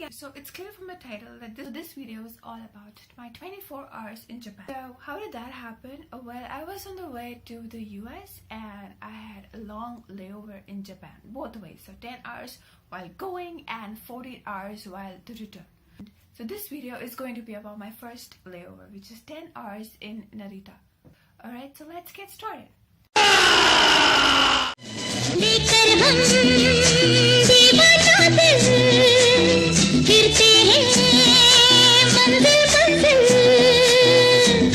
guys, so it's clear from the title that this video is all about my 24 hours in Japan. So how did that happen? Well, I was on the way to the US and I had a long layover in Japan, both ways. So 10 hours while going and 14 hours while to return. So this video is going to be about my first layover, which is 10 hours in Narita. Alright, so let's get started.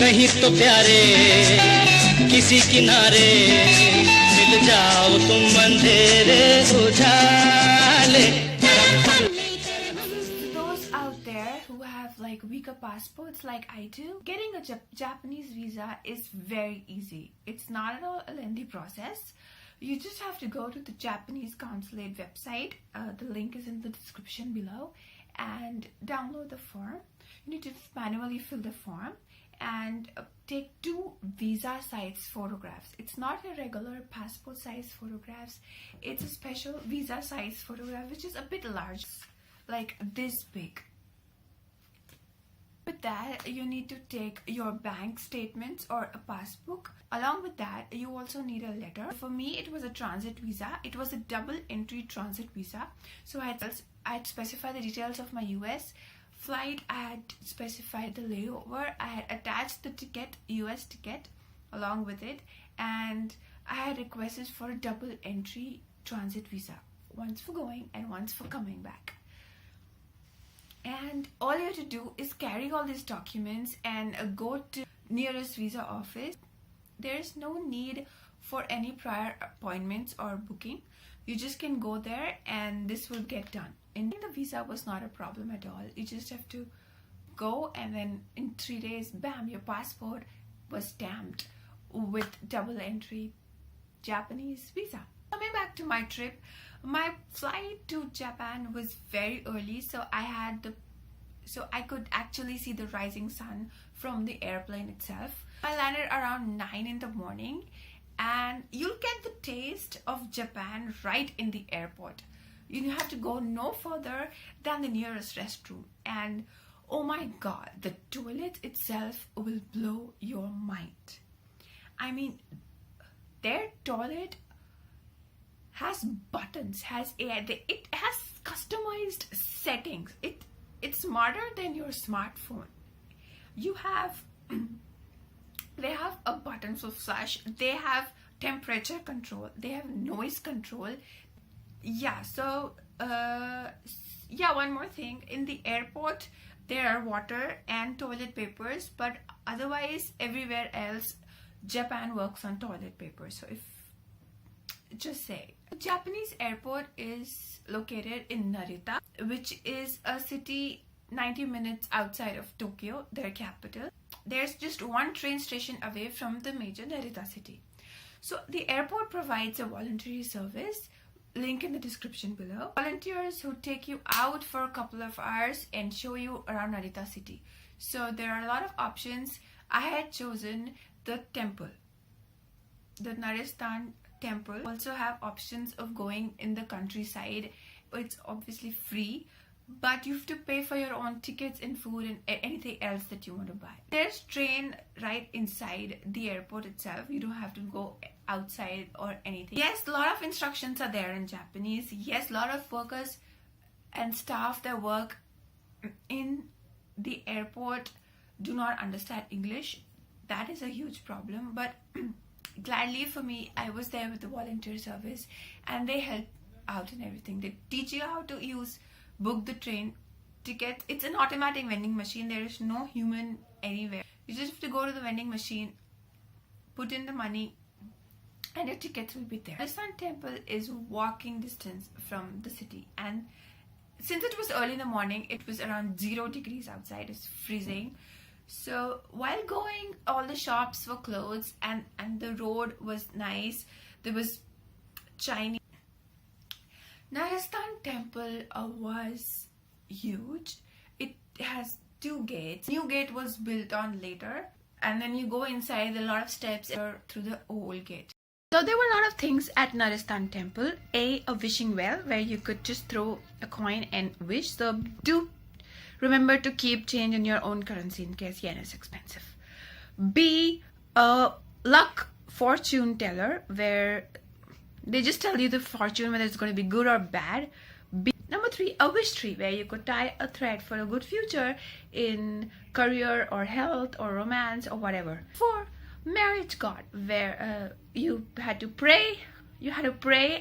कहीं तो प्यारे किसी किनारे मिल जाओ तुम अंधेरे उजाले. Those out there who have like weaker passports like I do, getting a Japanese visa is very easy. It's not at all a lengthy process. You just have to go to the Japanese consulate website. The link is in the description below, and download the form. You need to manually fill the form and take 2 visa size photographs. It's not a regular passport size photographs. It's a special visa size photograph which is a bit large, like this big. With that, you need to take your bank statements or a passbook. Along with that, you also need a letter. For me, it was a transit visa. It was a double entry transit visa. So I had specified the details of my US flight. I had specified the layover. I had attached the ticket, US ticket, along with it. And I had requested for a double entry transit visa. Once for going and once for coming back. And all you have to do is carry all these documents and go to nearest visa office. There is no need for any prior appointments or booking. You just can go there and this will get done. And the visa was not a problem at all. You just have to go and then in 3 days, bam, your passport was stamped with double entry Japanese visa. Coming back to my trip, my flight to Japan was very early, so I could actually see the rising sun from the airplane itself. I landed around 9 in the morning, and you'll get the taste of Japan right in the airport. You have to go no further than the nearest restroom, and oh my god, the toilet itself will blow your mind. I mean, their toilet has buttons, it has customized settings. It's smarter than your smartphone. They have a button for flush, they have temperature control, they have noise control. Yeah, so one more thing, in the airport there are water and toilet papers, but otherwise everywhere else Japan works on toilet paper. So just say, the Japanese airport is located in Narita, which is a city 90 minutes outside of Tokyo, their capital. There's just one train station away from the major Narita city. So the airport provides a voluntary service, link in the description below. Volunteers who take you out for a couple of hours and show you around Narita city. So there are a lot of options. I had chosen the temple, the Narita temple. Also have options of going in the countryside. It's obviously free, but you have to pay for your own tickets and food and anything else that you want to buy. There's train right inside the airport itself. You don't have to go outside or anything. Yes, a lot of instructions are there in Japanese. Yes, a lot of workers and staff that work in the airport do not understand English. That is a huge problem, but gladly for me, I was there with the volunteer service and they help out and everything. They teach you how to book the train ticket. It's an automatic vending machine. There is no human anywhere. You just have to go to the vending machine, put in the money, and your tickets will be there. The Sun Temple is walking distance from the city, and since it was early in the morning, it was around 0 degrees outside. It's freezing. So while going, all the shops were closed and the road was nice. There was Chinese. Narita temple was huge. It has 2 gates. New gate was built on later, and then you go inside, a lot of steps through the old gate. So there were a lot of things at Narita temple. A wishing well where you could just throw a coin and wish. So do remember to keep change in your own currency in case yen is expensive. B, a luck fortune teller where they just tell you the fortune whether it's going to be good or bad. B, number 3, a wish tree where you could tie a thread for a good future in career or health or romance or whatever. 4, marriage god where you had to pray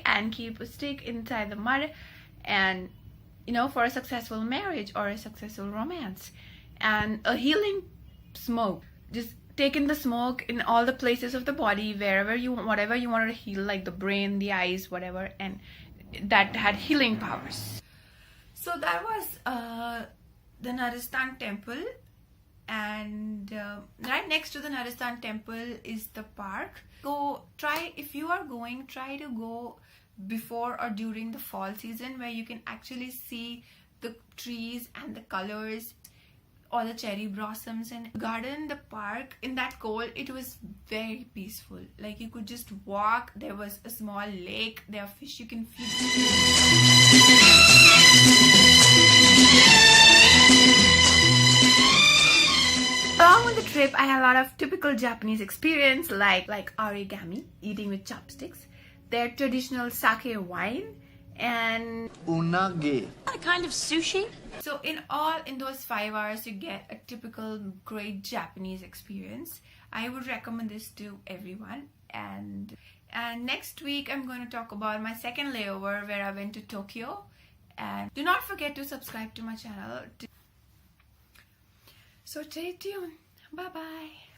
and keep a stick inside the mud and for a successful marriage or a successful romance. And a healing smoke, just taking the smoke in all the places of the body wherever you want, whatever you wanted to heal, like the brain, the eyes, whatever, and that had healing powers. So that was the Narita temple. And right next to the Narita temple is the park. So if you are going, try to go before or during the fall season where you can actually see the trees and the colors, all the cherry blossoms and garden, the park. In that cold, it was very peaceful. Like you could just walk. There was a small lake. There are fish you can feed. Along with the trip, I had a lot of typical Japanese experience like origami, eating with chopsticks, their traditional sake wine, and unagi. A kind of sushi? So in those 5 hours, you get a typical great Japanese experience. I would recommend this to everyone. And next week, I'm going to talk about my second layover where I went to Tokyo. And do not forget to subscribe to my channel. So stay tuned. Bye bye.